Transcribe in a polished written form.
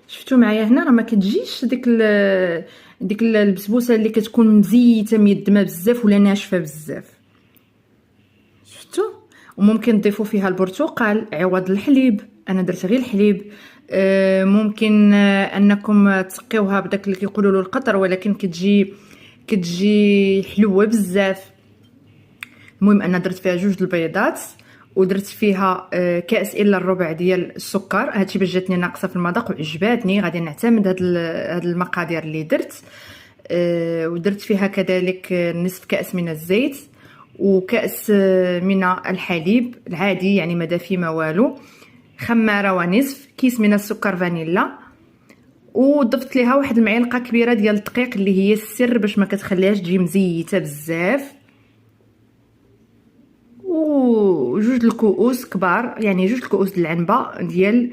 شفتوا معايا هنا راه ما كتجيش ديك البسبوسه اللي كتكون مزيته ميدمه بزاف ولا ناشفه بزاف. شفتوا؟ وممكن تضيفوا فيها البرتقال عوض الحليب، انا درت غير الحليب. ممكن انكم تسقيوها بداك اللي كيقولوا له القطر، ولكن كتجي حلوه بزاف. المهم انا درت فيها 2 البيضات، ودرت فيها كاس الا الربع ديال السكر. هادشي باش جاتني ناقصه في المذاق وعجباتني، غادي نعتمد هاد المقادير اللي درت. ودرت فيها كذلك نصف كاس من الزيت، وكاس من الحليب العادي يعني ما دافي ما والو، خماره ونصف كيس من السكر فانيلا، وضفت ليها واحد المعلقه كبيره ديال الدقيق اللي هي السر باش ما كتخليهاش تجي مزيته بزاف، و2 الكؤوس كبار يعني 2 الكؤوس العنبه ديال